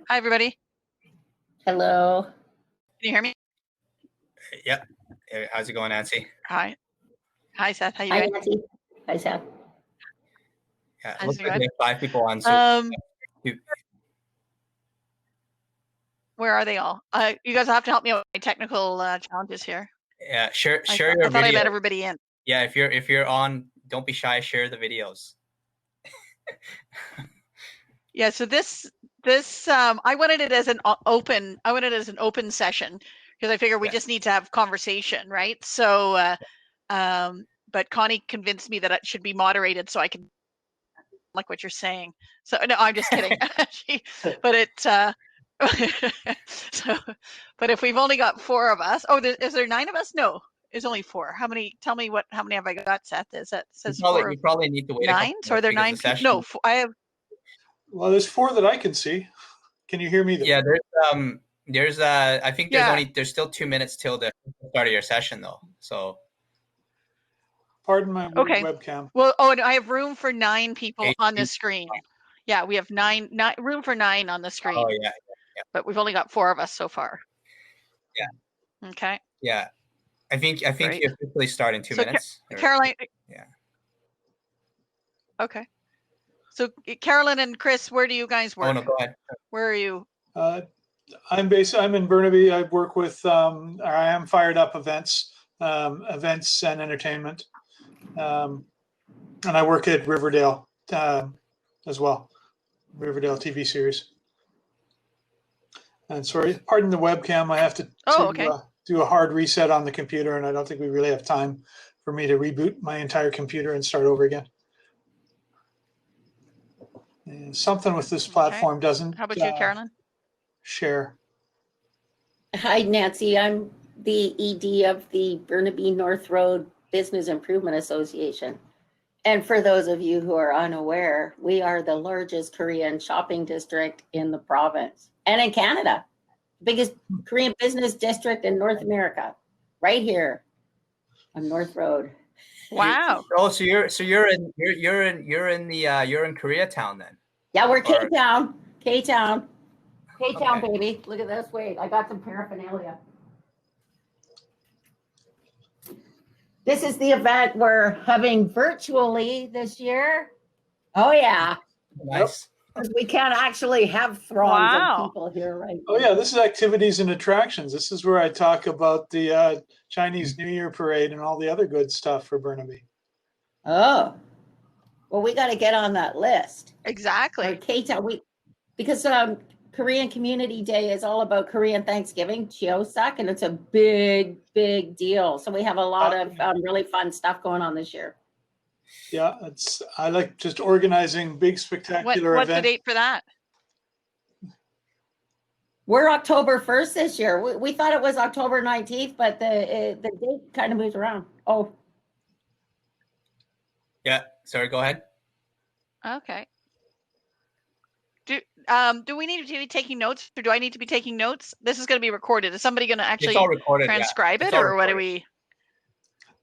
Hi, everybody. Hello. Can you hear me? Yeah. How's it going, Nancy? Hi. Hi, Seth. How you Hi, doing? Nancy. Hi, Seth. Yeah, How's looks it like going? we have 5 people on. So Where are they all? You guys have to help me out with my technical challenges here. yeah, share I your thought I video. let everybody in. Yeah, if you're on, don't be shy. Share the videos. Yeah. So this I wanted it as an open. I wanted it as an open session because I figure we just need to have conversation, right? So, but Connie convinced me that it should be moderated so I can like what you're saying. So no, I'm just kidding. But it. So, but if we've only got 4 of us, is there 9 of us? No, there's only 4. How many? Tell me how many have I got, Seth? Is that says you probably need to wait 9? So are there 9? No, I have. Well, there's 4 that I can see. Can you hear me? Yeah, there's I think there's still 2 minutes till the start of your session though. So. Pardon my webcam. Well, and I have room for 9 people on the screen. Yeah, we have 9 room for 9 on the screen. Oh yeah. But we've only got 4 of us so far. Yeah. Okay. Yeah, I think you officially start in 2 minutes. Caroline. Yeah. Okay. So Carolyn and Chris, where do you guys work? Oh no, go ahead. Where are you? I'm in Burnaby. I work with I am Fired Up events and entertainment, and I work at Riverdale as well, Riverdale TV series. And sorry, pardon the webcam. I have to do a hard reset on the computer, and I don't think we really have time for me to reboot my entire computer and start over again. And something with this platform doesn't. How about you, Carolyn? Share. Hi, Nancy. I'm the ED of the Burnaby North Road Business Improvement Association. And for those of you who are unaware, we are the largest Korean shopping district in the province and in Canada. Biggest Korean business district in North America, right here on North Road. Wow. Oh, so you're in Koreatown then? Yeah, we're K-Town. K-Town. K-Town, baby. Look at this. Wait, I got some paraphernalia. This is the event we're having virtually this year. Oh yeah. Nice. Because we can't actually have throngs of people here, right? Oh yeah, this is activities and attractions. This is where I talk about the Chinese New Year parade and all the other good stuff for Burnaby. Oh, well, we got to get on that list. Exactly. K-Town, because Korean Community Day is all about Korean Thanksgiving, Chuseok, and it's a big, big deal. So we have a lot of really fun stuff going on this year. Yeah, I like just organizing big, spectacular events. What's the date for that? We're October 1st this year. We thought it was October 19th, but the date kind of moves around. Oh. Yeah, sorry, go ahead. Okay. Do we need to be taking notes, or do I need to be taking notes? This is going to be recorded. Is somebody going to actually transcribe it, or what do we?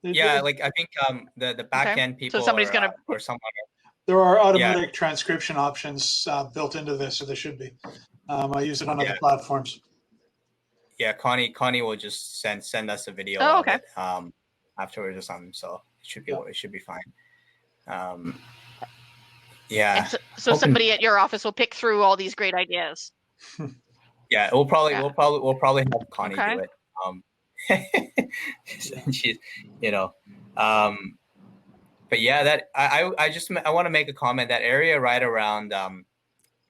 Yeah, like I think the back end people. So somebody's going to or someone. There are automatic transcription options built into this, or there should be. I use it on other platforms. Yeah, Connie will just send us a video. Oh, okay. Of it, afterwards or something, so it should be fine. Yeah. So somebody at your office will pick through all these great ideas. Yeah, we'll probably have Connie do it. She's, but yeah, that I want to make a comment. That area right around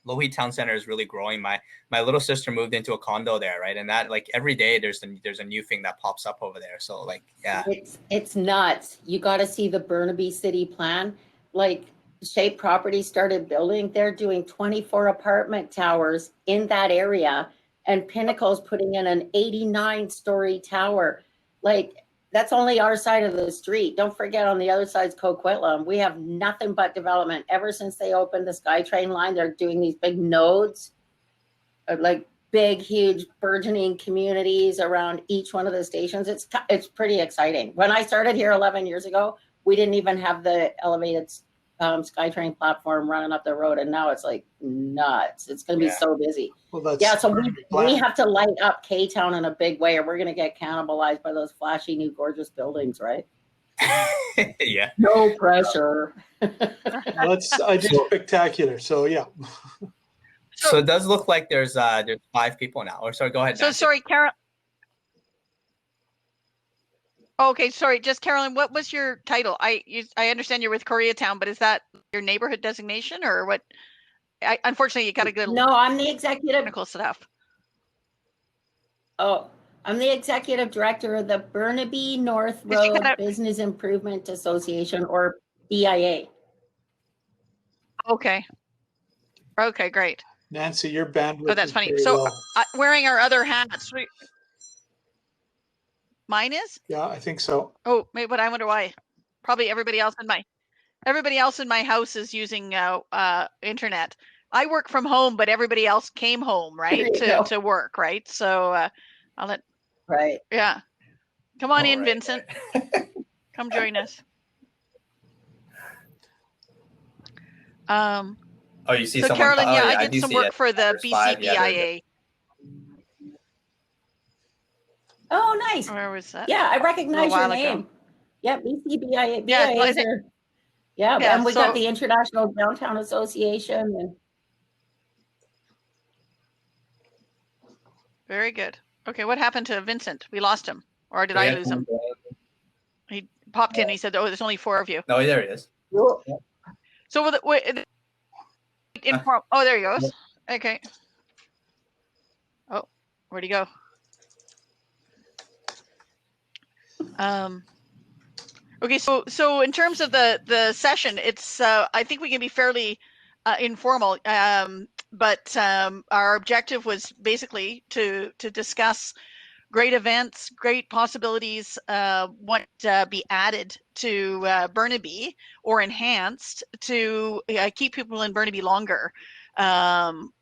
Lohi Town Center is really growing. My little sister moved into a condo there, right? And that like every day there's a new thing that pops up over there. So like, yeah, it's nuts. You got to see the Burnaby City Plan. Like Shape Property started building. They're doing 24 apartment towers in that area, and Pinnacle's putting in an 89-story tower. Like that's only our side of the street. Don't forget on the other side's Coquitlam. We have nothing but development. Ever since they opened the SkyTrain line, they're doing these big nodes, like big, huge burgeoning communities around each one of the stations. It's pretty exciting. When I started here 11 years ago, we didn't even have the elevated SkyTrain platform running up the road, and now it's like nuts. It's going to be Yeah. so busy. Well, that's Yeah, so part of the we plan. have to light up K-Town in a big way, or we're going to get cannibalized by those flashy new gorgeous buildings, right? Yeah. No pressure. Well, that's I do So- spectacular. So yeah. So it does look like there's 5 people now. Or sorry, go ahead. So Nancy. sorry, Carol. Okay, sorry, just Carolyn, what was your title? I understand you're with Koreatown, but is that your neighborhood designation or what? Unfortunately, you got to go No, I'm the executive. technical stuff. Oh, I'm the executive director of the Burnaby North Did you Road cut out- Business Improvement Association, or BIA. Okay. Okay, great. Nancy, your bandwidth. Oh, that's is funny. very So low. wearing our other hats. Mine is? Yeah, I think so. Oh, maybe, but I wonder why. Probably everybody else in my house is using internet. I work from home, but everybody else came home, right, There you go. to work, right? So I'll let Right. yeah. Come on Oh, in, right, Vincent. right. Come join us. Um, Oh, you see so someone? Carolyn, yeah, oh, I do did some see work it. for the There's 5. Yeah, there- BCBIA. Oh, nice. Where was that? Yeah, I recognize your while ago. name. Yeah, BCBIA. Yeah, well, I BIAs are, yeah, Yeah, and we so- got the International Downtown Association, and Very good. Okay, what happened to Vincent? We lost him, or did I lose him? He popped in. He said, "Oh, there's only 4 of you." No, there he is. So with oh, there he goes. Okay. Oh, where'd he go? Okay, so in terms of the session, it's I think we can be fairly informal. But our objective was basically to discuss great events, great possibilities, what be added to Burnaby or enhanced to keep people in Burnaby longer.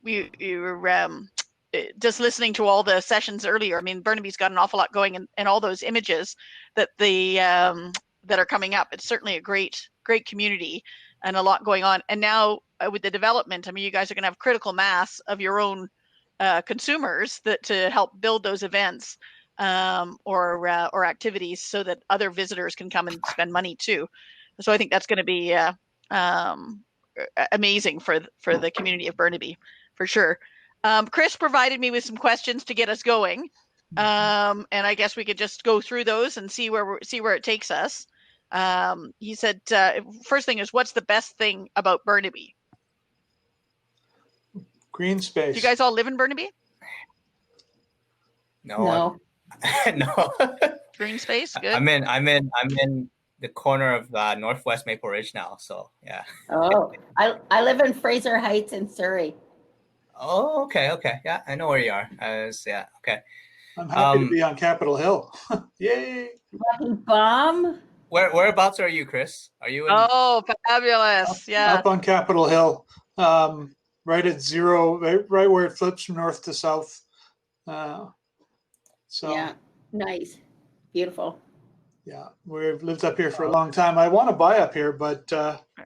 We were just listening to all the sessions earlier. I mean, Burnaby's got an awful lot going, and all those images that that are coming up. It's certainly a great community and a lot going on. And now with the development, I mean, you guys are going to have critical mass of your own consumers that to help build those events or activities so that other visitors can come and spend money too. So I think that's going to be amazing for the community of Burnaby, for sure. Chris provided me with some questions to get us going, and I guess we could just go through those and see where it takes us. He said, first thing is, what's the best thing about Burnaby? Green space. Do you guys all live in Burnaby? No. No. Green space, good. I'm in the corner of Northwest Maple Ridge now. So yeah. oh, I live in Fraser Heights in Surrey. Oh, okay. Yeah, I know where you are. Yeah, okay. I'm happy to be on Capitol Hill. Yay! Lucky bum. Whereabouts are you, Chris? Are you in? Oh, fabulous! Yeah. Up on Capitol Hill, right at 0, right where it flips from north to south. So Yeah, nice, beautiful. yeah, we've lived up here for a long time. I want to buy up here, but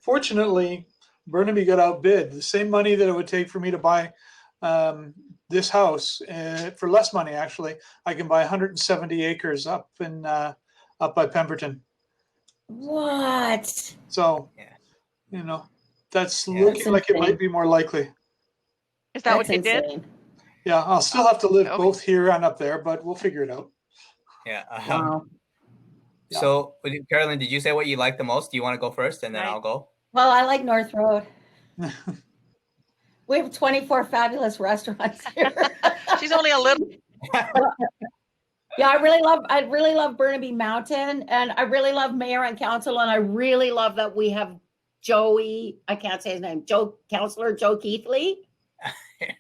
fortunately, Burnaby got outbid. The same money that it would take for me to buy this house for less money, actually, I can buy 170 acres up by Pemberton. What? So, Yeah. that's Yeah. looking That's like it insane. might be more likely. Is that what That's you did? insane. Yeah, I'll still have to live Okay. both here and up there, but we'll figure it out. Yeah. Wow. So, Carolyn, did you say what you like the most? Do you want to go first, and then Right. I'll go? Well, I like North Road. We have 24 fabulous restaurants here. She's only a little. Yeah, I really love Burnaby Mountain, and I really love mayor and council, and I really love that we have Joey, I can't say his name, Councillor Joe Keithley.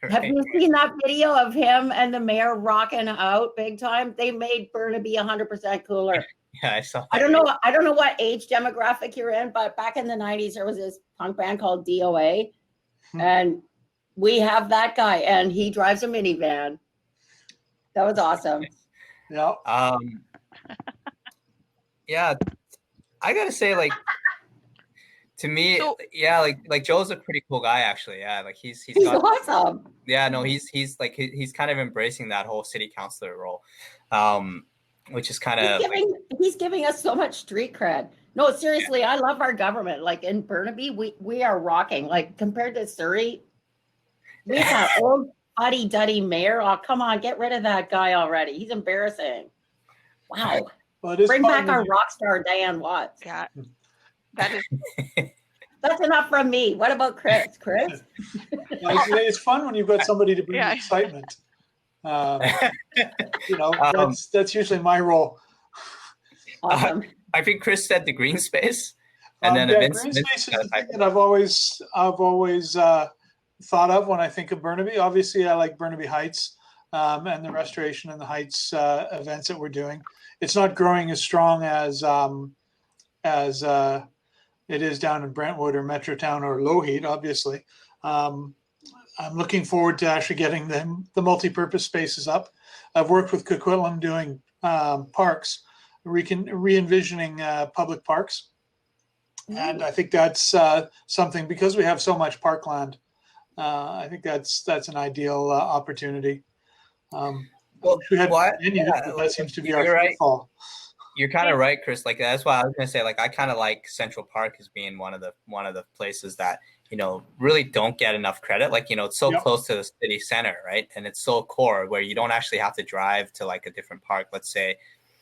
Have Right. you seen that video of him and the mayor rocking out big time? They made Burnaby 100% cooler. Yeah, I saw. I don't know what age demographic you're in, but back in the 90s, there was this punk band called DOA, and we have that guy, and he drives a minivan. That was awesome. Yeah. Yeah, I gotta say, like, to me, So- yeah, like Joe's a pretty cool guy actually. Yeah, like he's He's got awesome. yeah, no, he's like he's kind of embracing that whole city councilor role, which is kind of He's giving us so much street cred. No, seriously, I love our government. Like in Burnaby, we are rocking. Like compared to Surrey, we have old fuddy duddy mayor. Oh, come on, get rid of that guy already. He's embarrassing. Wow. Well, it is Bring fun back when our you- rock star Diane Watts. yeah, that is That's enough from me. What about Chris? Chris? it's fun when you've got somebody to bring Yeah. excitement. You know, Um, that's usually my role. Awesome. I think Chris said the green space, and then Yeah, Vince. green Vince space is got the a thing that I've always thought of when I think of Burnaby. Obviously, I like Burnaby Heights and the restoration and the Heights events that we're doing. It's not growing as strong as it is down in Brentwood or Metrotown or Lougheed, obviously. I'm looking forward to actually getting the multi-purpose spaces up. I've worked with Coquitlam doing parks, re-envisioning public parks. And I think that's something, because we have so much parkland, I think that's an ideal opportunity. Well, we had well, venues, yeah, but like, that seems to be you're our right. fall. You're kind of right, Chris. Like that's why I was gonna say. Like I kind of like Central Park as being one of the places that really don't get enough credit. Like it's so Yep. close to the city center, right? And it's so core where you don't actually have to drive to like a different park. Let's say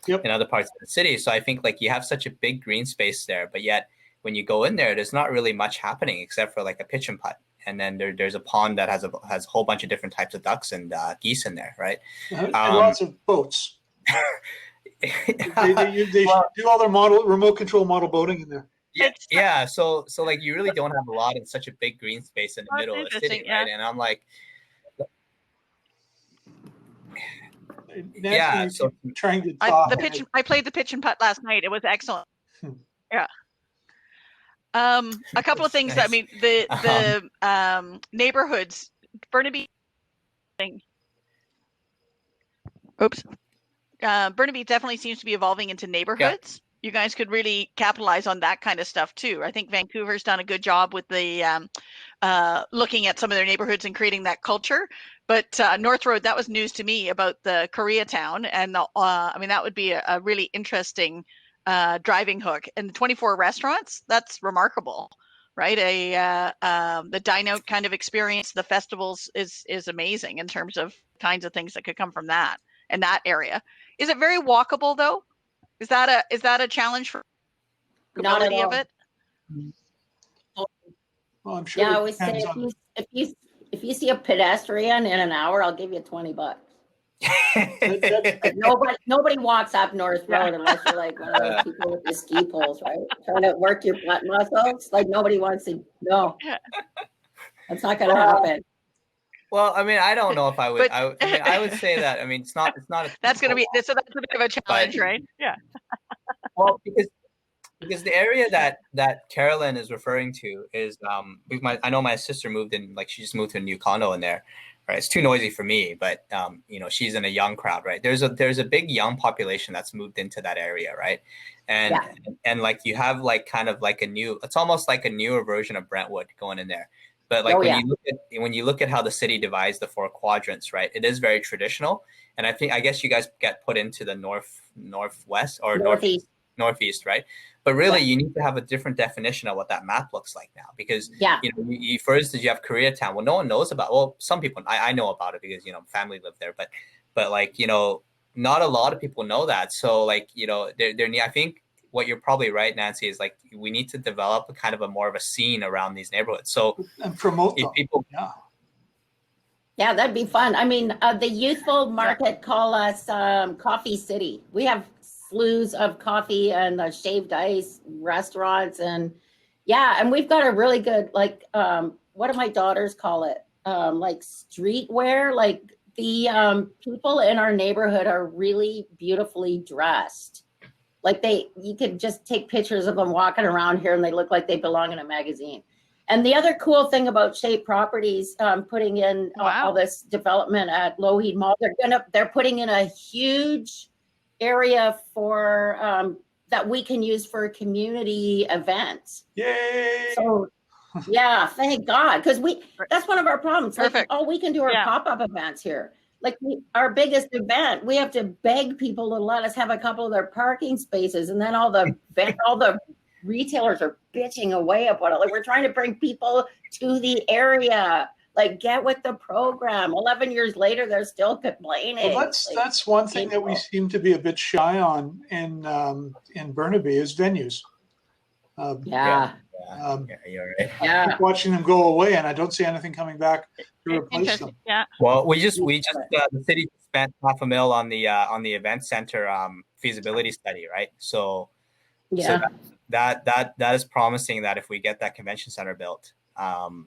Yep. in other parts of the city. So I think like you have such a big green space there, but yet when you go in there, there's not really much happening except for like a pitch and putt. And then there's a pond that has a whole bunch of different types of ducks and geese in there, right? And lots of boats. They should do all their remote control model boating in there. Yeah. So like you really don't have a lot in such a big green space in the That's middle of the city, interesting, right? yeah. And I'm like, Nancy, yeah. you So keep trying to talk. I played the pitch and putt last night. It was excellent. Hmm. Yeah. A couple of things. Nice. I mean, the neighborhoods, Burnaby thing. Oops. Burnaby definitely seems to be evolving into neighborhoods. You guys could really capitalize on that kind of stuff too. I think Vancouver's done a good job with the looking at some of their neighborhoods and creating that culture. But North Road, that was news to me about the Koreatown, and I mean that would be a really interesting driving hook. And the 24 restaurants, that's remarkable, right? The dine out kind of experience, the festivals is amazing in terms of kinds of things that could come from that and that area. Is it very walkable though? Is that a challenge for Not at walkability of all. it? Well, I'm sure Yeah, I it always say depends on. if you see a pedestrian in an hour, I'll give you $20. Like nobody walks up North Road unless you're like one of those people with the ski poles, right? Trying to work your butt muscles. Like nobody wants to. No, that's not going to happen. Well, I mean, I don't know if I would. But- I mean, I would say that. I mean, it's not. That's going to be that's a bit of a challenge, right? Yeah. Well, because the area that Carolyn is referring to is I know my sister moved in, like she just moved to a new condo in there, right? It's too noisy for me, but she's in a young crowd, right? There's a big young population that's moved into that area, right? And and like you have like kind of like it's almost like a newer version of Brentwood going in there. But like when you look at how the city divides the 4 quadrants, right? It is very traditional, and I guess you guys get put into the northwest or northeast, right? But really, you need to have a different definition of what that map looks like now, because you first you have Koreatown. Well, no one knows about. Well, some people I know about it because family lived there, but like not a lot of people know that. So like I think what you're probably right, Nancy, is like we need to develop a kind of a more of a scene around these neighborhoods. So And promote if them. people, Yeah, that'd be fun. I mean, the youthful market call us Coffee City. We have slews of coffee and shaved ice restaurants, and we've got a really good what do my daughters call it? Like streetwear. Like the people in our neighborhood are really beautifully dressed. Like you could just take pictures of them walking around here and they look like they belong in a magazine. And the other cool thing about Shape Properties putting in all this development at Lougheed Mall, they're putting in a huge area for that we can use for community events. Yay! So yeah, thank God, because that's one of our problems. Like, Perfect. all we can do are Yeah. pop-up events here. Like our biggest event, we have to beg people to let us have a couple of their parking spaces, and then all the retailers are bitching away about it. Like, we're trying to bring people to the area. Like, get with the program. 11 years later, they're still complaining. Well, Like, that's one thing that we seem to be a bit shy on in Burnaby is venues. yeah, Um, Yeah, you're right. yeah. keep watching them go away, and I don't see anything coming back to replace Interesting. them. Yeah. Well, we just the city spent $500,000 on the event center feasibility study, right? So Yeah. that is promising that if we get that convention center built,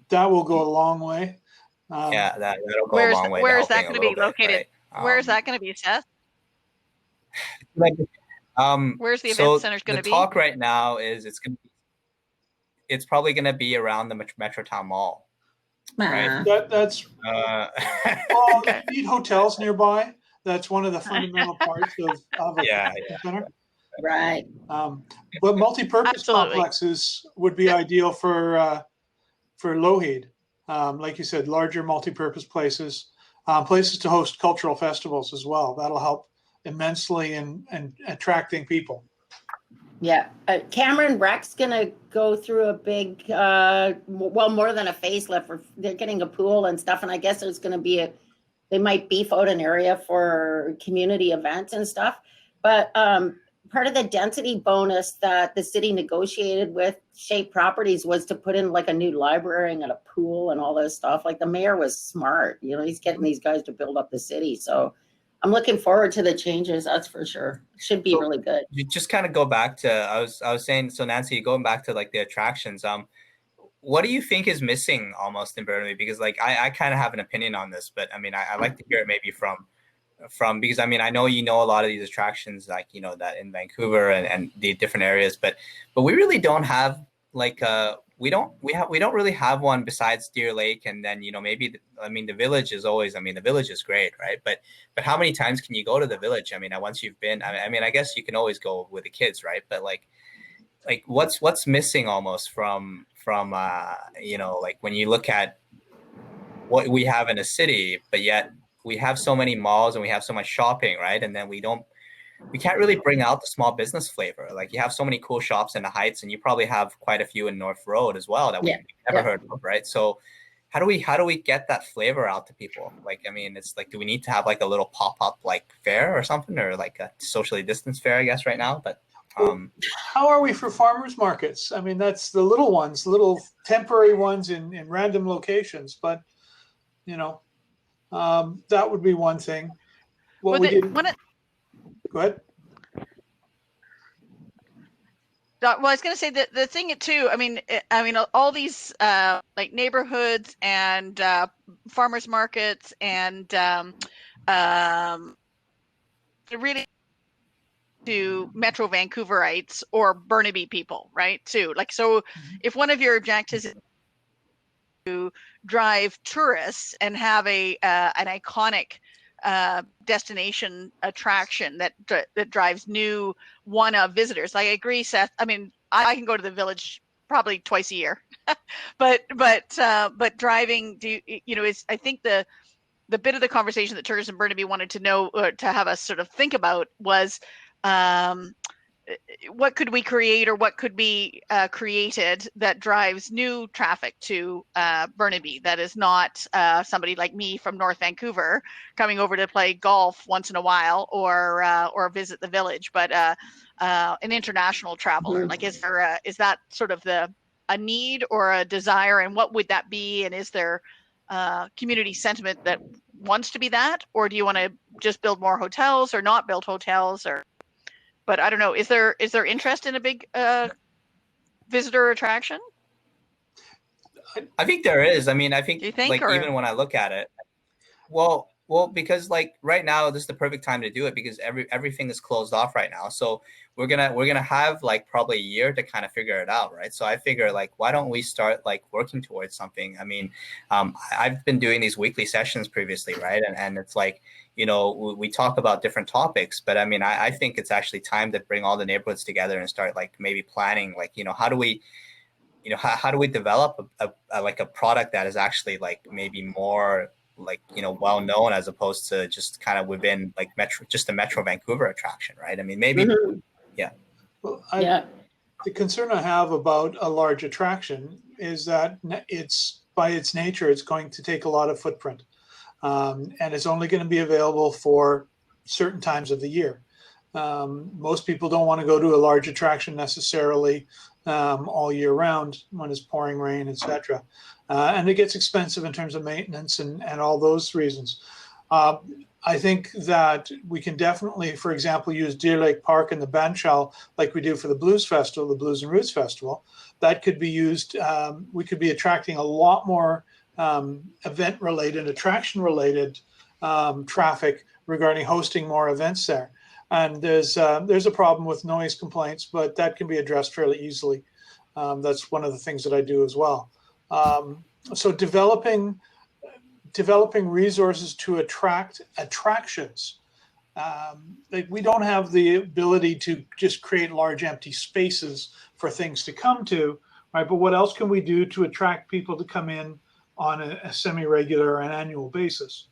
That will go a long way. yeah, that'll go a long way. Where is that going going to be located? Where is that going to be, Seth? Like, Where's the so event center's going to the be? talk right now is it's probably going to be around the Metrotown Mall. Right. That's Uh, well, Okay. you need hotels nearby. That's one of the fundamental parts of a Yeah, convention center. Right. But multi-purpose Absolutely. complexes would be ideal for Lougheed. Like you said, larger multi-purpose places, places to host cultural festivals as well. That'll help immensely in attracting people. Yeah. Cameron Rec's going to go through a big, well, more than a facelift. They're getting a pool and stuff. And I guess there's going to be they might beef out an area for community events and stuff. But part of the density bonus that the city negotiated with Shape Properties was to put in like a new library and a pool and all this stuff. Like, the mayor was smart. You know, he's getting these guys to build up the city. So I'm looking forward to the changes. That's for sure. Should be really good. You just kind of go back to I was saying, so Nancy, going back to like the attractions, what do you think is missing almost in Burnaby? Because like I kind of have an opinion on this, but I mean I like to hear it maybe from because I mean I know a lot of these attractions, like that in Vancouver and the different areas, but we really don't have like we don't really have one besides Deer Lake, and then maybe the village is always, the village is great, right? But how many times can you go to the village? I mean, once you've been, I guess you can always go with the kids, right? But like what's missing almost from like when you look at what we have in a city, but yet we have so many malls and we have so much shopping, right? And then we can't really bring out the small business flavor. Like, you have so many cool shops in the Heights, and you probably have quite a few in North Road as well that we've never heard of, right? So how do we get that flavor out to people? Like, I mean, it's like, do we need to have like a little pop-up like fair or something, or like a socially distanced fair, I guess, right now? But how are we for farmers markets? I mean, that's the little ones, little temporary ones in random locations, but that would be one thing. What we did. Go ahead. Well, I was going to say that the thing too. I mean, all these like neighborhoods and farmers markets and really to Metro Vancouverites or Burnaby people, right? Too, like, so if one of your objectives is to drive tourists and have an iconic destination attraction that drives new visitors. I agree, Seth. I mean, I can go to the village probably twice a year, but driving, is, I think the bit of the conversation that Tourism Burnaby wanted to know, to have us sort of think about, was what could we create, or what could be created that drives new traffic to Burnaby, that is not somebody like me from North Vancouver coming over to play golf once in a while or visit the village, but an international traveler. Like, is that sort of a need or a desire, and what would that be? And is there community sentiment that wants to be that, or do you want to just build more hotels or not build hotels? But I don't know. Is there interest in a big visitor attraction? I think there is. I mean, I think, Do you think, like, or? even when I look at it, well, Well, because like right now, this is the perfect time to do it because everything is closed off right now. So we're gonna have like probably a year to kind of figure it out, right? So I figure like why don't we start like working towards something? I mean, I've been doing these weekly sessions previously, right? And it's like, you know, we talk about different topics, but I mean, I think it's actually time to bring all the neighborhoods together and start like maybe planning, like, you know, how do we, you know, how do we develop a like a product that is actually like maybe more like, you know, well known as opposed to just kind of within like just a Metro Vancouver attraction, right? I mean, maybe, Mhm. yeah. Well, Yeah, the concern I have about a large attraction is that it's by its nature, it's going to take a lot of footprint. And it's only going to be available for certain times of the year. Most people don't want to go to a large attraction necessarily all year round when it's pouring rain, etc. And it gets expensive in terms of maintenance and all those reasons. I think that we can definitely, for example, use Deer Lake Park and the Bandshell like we do for the Blues Festival, the Blues and Roots Festival. That could be used. We could be attracting a lot more event-related, attraction-related traffic regarding hosting more events there. And there's a problem with noise complaints, but that can be addressed fairly easily. That's one of the things that I do as well. So developing resources to attract attractions. Like we don't have the ability to just create large empty spaces for things to come to, right? But what else can we do to attract people to come in on a semi-regular and annual basis?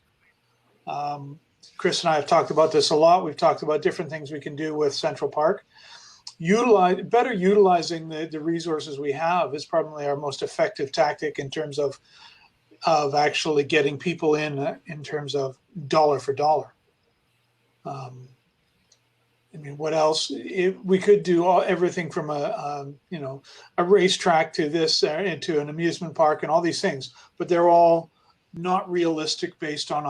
Chris and I have talked about this a lot. We've talked about different things we can do with Central Park. Utilizing the resources we have is probably our most effective tactic in terms of actually getting people in terms of dollar for dollar. I mean, what else? We could do everything from a racetrack to this into an amusement park and all these things, but they're all not realistic based on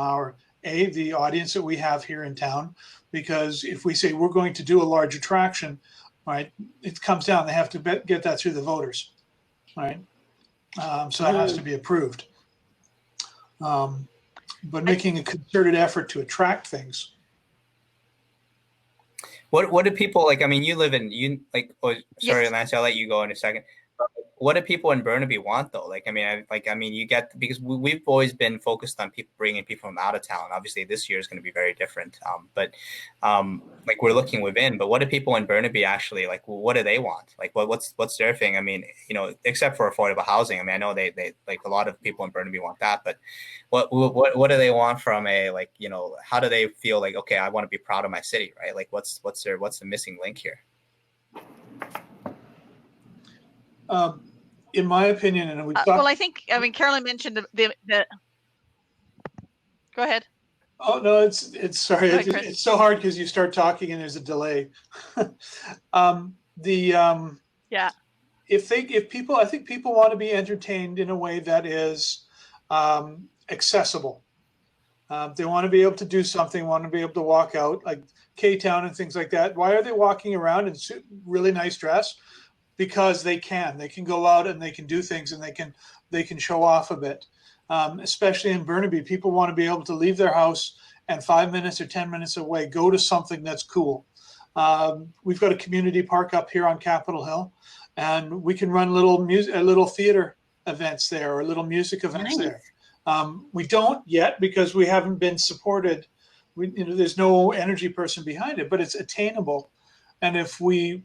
the audience that we have here in town. Because if we say we're going to do a large attraction, right, it comes down. They have to get that through the voters, right? So that has to be approved. But making a concerted effort to attract things. What do people like? I mean, you live in Oh, sorry, Yes. Nancy, I'll let you go in a second. What do people in Burnaby want though? Like, I mean, you get because we've always been focused on bringing people from out of town. Obviously, this year is going to be very different. But like we're looking within. But what do people in Burnaby actually like? What do they want? Like, what's their thing? I mean, you know, except for affordable housing. I mean, I know they like a lot of people in Burnaby want that. But what do they want from like, you know, how do they feel like, okay, I want to be proud of my city, right? Like, what's the missing link here? In my opinion, and we well, I mean, Carolyn mentioned the Go ahead. Oh no, it's sorry. Go ahead, It's so hard because you start talking and there's a delay. Yeah. If people, I think people want to be entertained in a way that is accessible. They want to be able to do something, want to be able to walk out like K-Town and things like that. Why are they walking around in really nice dress? Because they can go out and they can do things and they can show off a bit. Especially in Burnaby, people want to be able to leave their house and 5 minutes or 10 minutes away, go to something that's cool. We've got a community park up here on Capitol Hill, and we can run little theater events there or little music events there. We don't yet because we haven't been supported. There's no energy person behind it, but it's attainable. And if we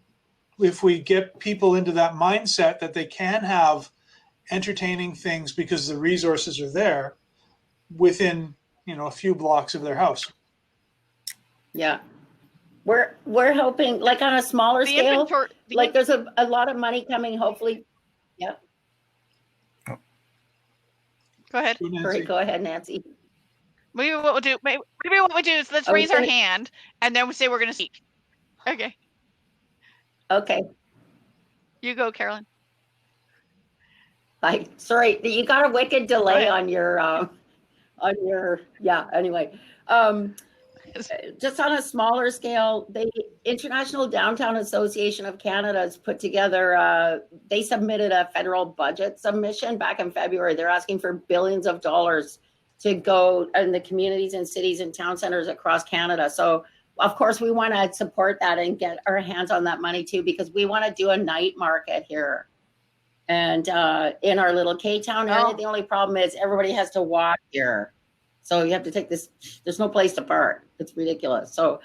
get people into that mindset that they can have entertaining things because the resources are there within, a few blocks of their house. Yeah. We're hoping, like on a smaller scale, like there's a lot of money coming, hopefully. Yeah. Go ahead. Sorry, go ahead, Nancy. Maybe what we'll do is let's raise our hand and then we'll say we're going to speak. Okay. Okay. You go, Carolyn. Sorry, you got a wicked delay on your, anyway. Just on a smaller scale, the International Downtown Association of Canada has put together, they submitted a federal budget submission back in February. They're asking for billions of dollars to go in the communities and cities and town centers across Canada. So of course we want to support that and get our hands on that money too, because we want to do a night market here. And in our little K-Town area, the only problem is everybody has to walk here. So you have to take this, there's no place to park. It's ridiculous. So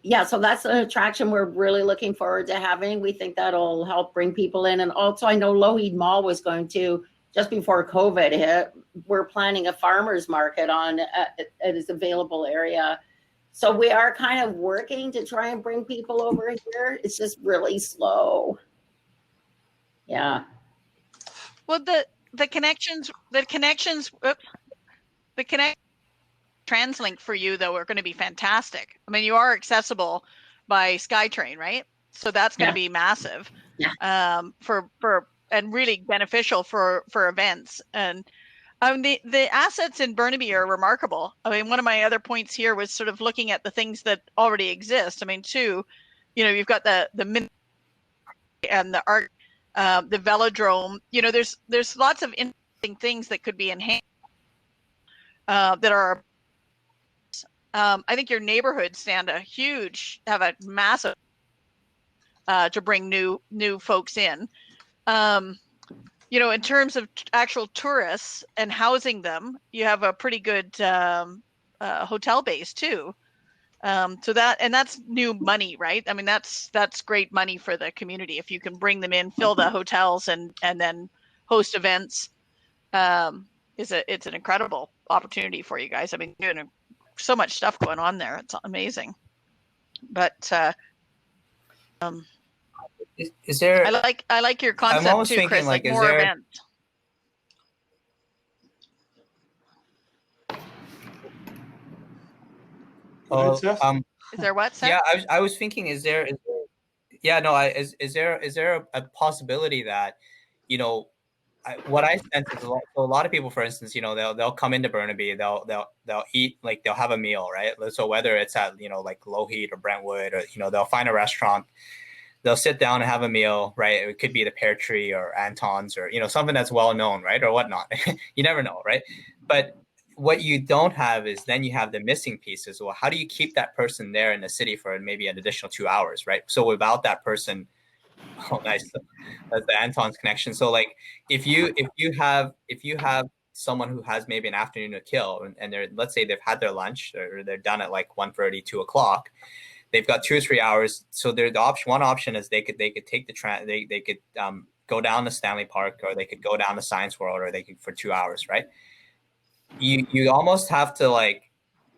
yeah, so that's an attraction we're really looking forward to having. We think that'll help bring people in. And also I know Lougheed Mall was going to, just before COVID hit, we're planning a farmer's market on its available area. So we are kind of working to try and bring people over here. It's just really slow. Yeah. Well, the connections TransLink for you though are going to be fantastic. I mean, you are accessible by SkyTrain, right? So that's going to be massive. Yeah. For and really beneficial for events. And the assets in Burnaby are remarkable. I mean, one of my other points here was sort of looking at the things that already exist. I mean, too, you know, you've got the and the art, the velodrome. You know, there's lots of interesting things that could be enhanced that are. I think your neighborhoods have a massive to bring new folks in. You know, in terms of actual tourists and housing them, you have a pretty good hotel base too. So that's new money, right? I mean, that's great money for the community if you can bring them in, fill the hotels, and then host events. It's an incredible opportunity for you guys. I mean, you're doing so much stuff going on there. It's amazing. But is there? I like your concept too, Chris. Like more events. Is there what, Seth? Yeah, I was thinking, is there a possibility that, you know, what I sense is a lot of people, for instance, you know, they'll come into Burnaby, they'll eat, like they'll have a meal, right? So whether it's at, you know, like Lougheed or Brentwood, or, you know, they'll find a restaurant, they'll sit down and have a meal, right? It could be the Pear Tree or Anton's, or, you know, something that's well known, right? Or whatnot. You never know, right? But what you don't have is then you have the missing pieces. Well, how do you keep that person there in the city for maybe an additional 2 hours, right? So without that person, oh, nice, that's the Anton's connection. So like, if you have someone who has maybe an afternoon to kill, and they're, let's say they've had their lunch, or they're done at like 1:30, 2 o'clock, they've got 2 or 3 hours. So one option is they could take the train, they could go down to Stanley Park, or they could go down to Science World, or they could for 2 hours, right? You almost have to like,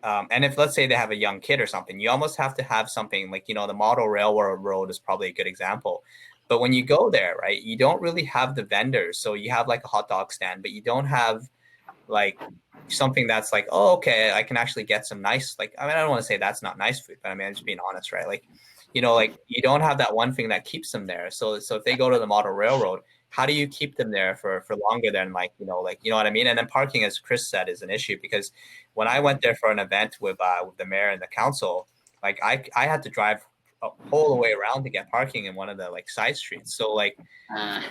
and if let's say they have a young kid or something, you almost have to have something like, you know, the model railroad road is probably a good example. But when you go there, right, you don't really have the vendors. So you have like a hot dog stand, but you don't have like something that's like, oh, okay, I can actually get some nice, like, I mean, I don't want to say that's not nice food, but I mean, I'm just being honest, right? Like, you know, like you don't have that one thing that keeps them there. So if they go to the model railroad, how do you keep them there for longer than like, you know what I mean? And then parking, as Chris said, is an issue, because when I went there for an event with the mayor and the council, like I had to drive a whole way around to get parking in one of the like side streets. So like how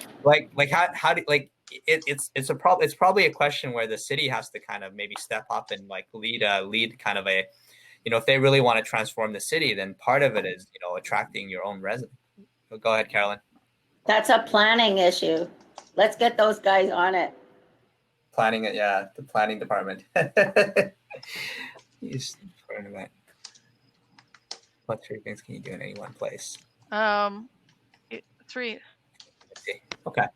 do like it's a problem. It's probably a question where the city has to kind of maybe step up and like lead kind of a, you know, if they really want to transform the city, then part of it is, you know, attracting your own residents. Go ahead, Carolyn. That's a planning issue. Let's get those guys on it. Planning it, yeah, the planning department. What 3 things can you do in any one place? 3. Okay.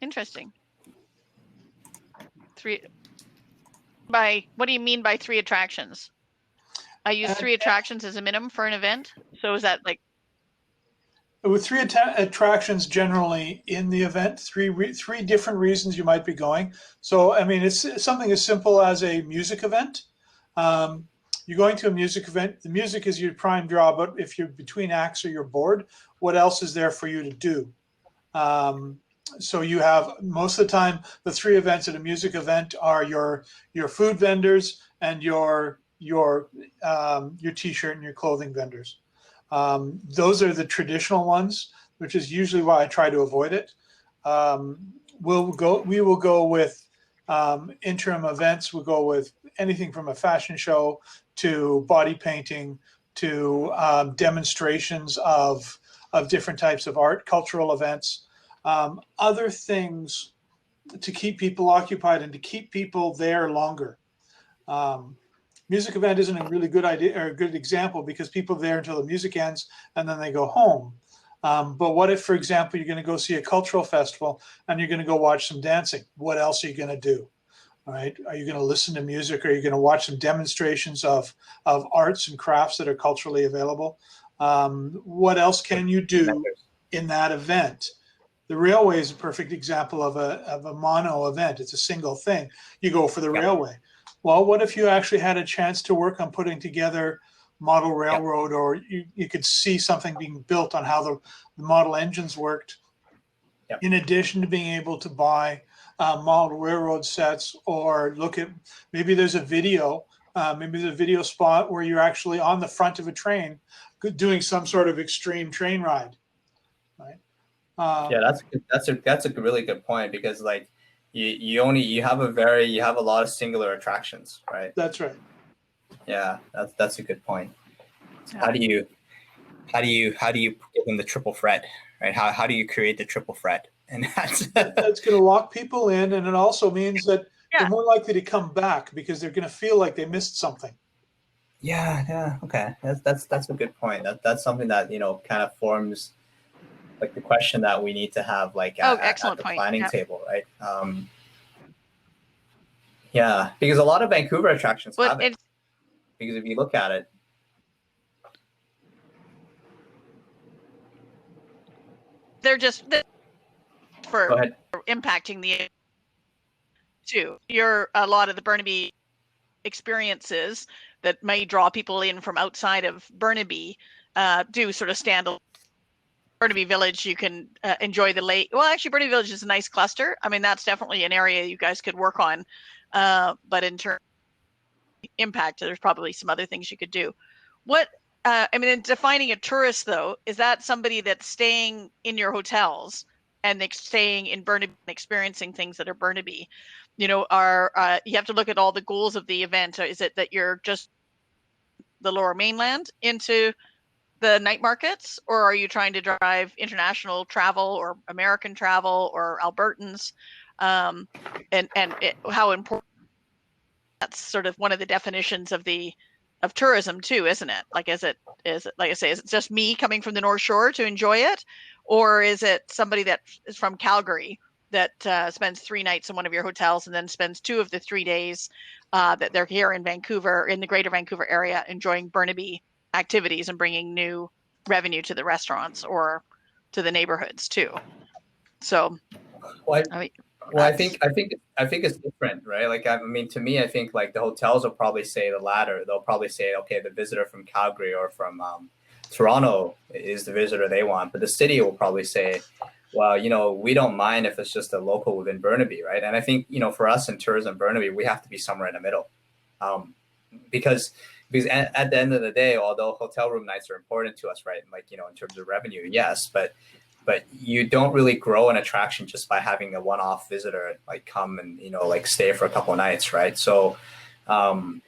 Interesting. 3. What do you mean by 3 attractions? I use 3 attractions as a minimum for an event. So is that like? With 3 attractions generally in the event, three different reasons you might be going. So, I mean, it's something as simple as a music event. You're going to a music event. The music is your prime draw, but if you're between acts or you're bored, what else is there for you to do? So you have, most of the time, the 3 events at a music event are your food vendors and your t-shirt and your clothing vendors. Those are the traditional ones, which is usually why I try to avoid it. We will go with Interim events would go with anything from a fashion show to body painting to demonstrations of different types of art, cultural events, other things to keep people occupied and to keep people there longer. Music event isn't a really good idea or a good example because people are there until the music ends and then they go home. But what if, for example, you're going to go see a cultural festival and you're going to go watch some dancing? What else are you going to do? All right. Are you going to listen to music? Are you going to watch some demonstrations of arts and crafts that are culturally available? What else can you do in that event? The railway is a perfect example of a mono event. It's a single thing. You go for the railway. Well, what if you actually had a chance to work on putting together model railroad, or you could see something being built on how the model engines worked, in addition to being able to buy model railroad sets, or look at, maybe there's a video spot where you're actually on the front of a train doing some sort of extreme train ride, right? That's a really good point, because like you have a lot of singular attractions, right? That's right. Yeah, that's a good point. So how do you give them the triple threat, right? How do you create the triple threat? And that's going to lock people in, and it also means that they're more likely to come back because they're going to feel like they missed something. Yeah, okay. That's a good point. That's something that, kind of forms like the question that we need to have, like at the planning table, right? Yeah, because a lot of Vancouver attractions have it. Because if you look at it, they're just for impacting the too. A lot of the Burnaby experiences that may draw people in from outside of Burnaby do sort of stand alone. Burnaby Village, you can enjoy the lake. Well, actually, Burnaby Village is a nice cluster. I mean, that's definitely an area you guys could work on. But in terms of impact, there's probably some other things you could do. In defining a tourist, though, is that somebody that's staying in your hotels and staying in Burnaby and experiencing things that are Burnaby? You have to look at all the goals of the event. Is it that you're just the Lower Mainland into the night markets, or are you trying to drive international travel or American travel or Albertans? How important? That's sort of one of the definitions of tourism too, isn't it? Like, is it like I say, is it just me coming from the North Shore to enjoy it, or is it somebody that is from Calgary that spends 3 nights in one of your hotels and then spends 2 of the 3 days that they're here in Vancouver, in the Greater Vancouver area, enjoying Burnaby activities and bringing new revenue to the restaurants or to the neighborhoods too? So, I think it's different, right? Like, to me, I think like the hotels will probably say the latter. They'll probably say, okay, the visitor from Calgary or from Toronto is the visitor they want, but the city will probably say, well, we don't mind if it's just a local within Burnaby, right? And I think, for us in tourism Burnaby, we have to be somewhere in the middle, because at the end of the day, although hotel room nights are important to us, right? Like, in terms of revenue, yes, but you don't really grow an attraction just by having a one-off visitor like come and like stay for a couple of nights, right? So, so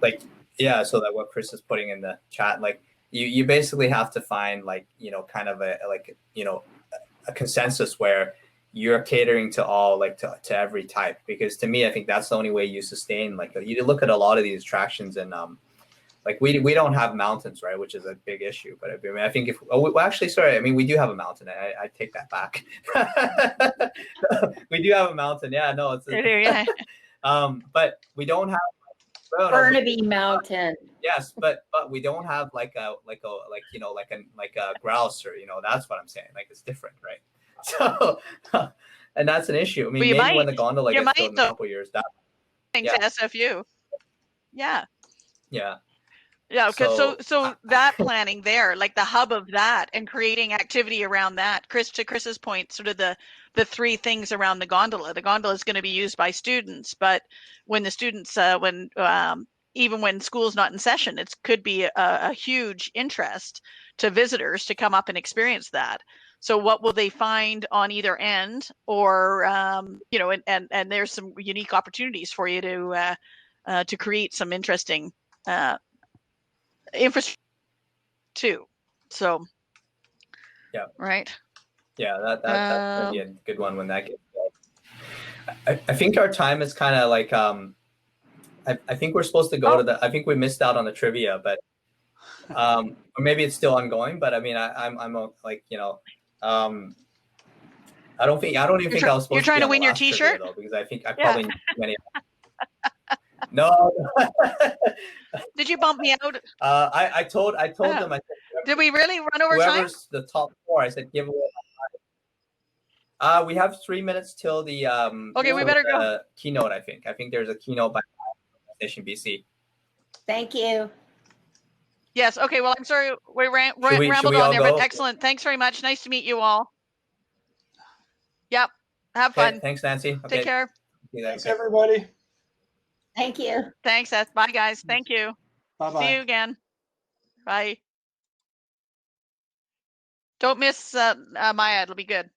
that what Chris is putting in the chat, like you basically have to find like kind of a consensus where you're catering to all, like to every type, because to me, I think that's the only way you sustain. Like, you look at a lot of these attractions and like we don't have mountains, right, which is a big issue. But I think we do have a mountain. I take that back. We do have a mountain. Yeah, no, it's but we don't have Burnaby Mountain. Yes, but we don't have like a grouse, or that's what I'm saying. Like, it's different, right? So, and that's an issue. I mean, maybe when the gondola gets built in a couple of years, that to SFU. Yeah. Yeah, so that planning there, like the hub of that, and creating activity around that. To Chris's point, sort of the 3 things around the gondola. The gondola is going to be used by students, but when the students, even when school's not in session, it could be a huge interest to visitors to come up and experience that. So what will they find on either end, or you know, and there's some unique opportunities for you to create some interesting infrastructure too. So Yeah. Right. Yeah, that's gonna be a good one when that gets going. I think our time is kind of like I think we're supposed to go to the. I think we missed out on the trivia, but or maybe it's still ongoing. But I mean, I'm like, you know, I don't even think I was supposed you're trying to to win your trivia, T-shirt though, because I think I probably knew too many. No. Did you bump me out? I told them. I said, did we really run over whoever's time? the top 4, I said give away. We have 3 minutes till the Okay, we better go. Keynote. I think there's a keynote by Station BC. Thank you. Yes. Okay. Well, I'm sorry we rambled we on all there, go? but excellent. Thanks very much. Nice to meet you all. Yep. Have Okay, fun. thanks, Nancy. Okay. Take care. Thanks, everybody. Thank you. Thanks, Seth. Bye, guys. Thank you. Bye-bye. See you again. Bye. Don't miss Maya. It'll be good.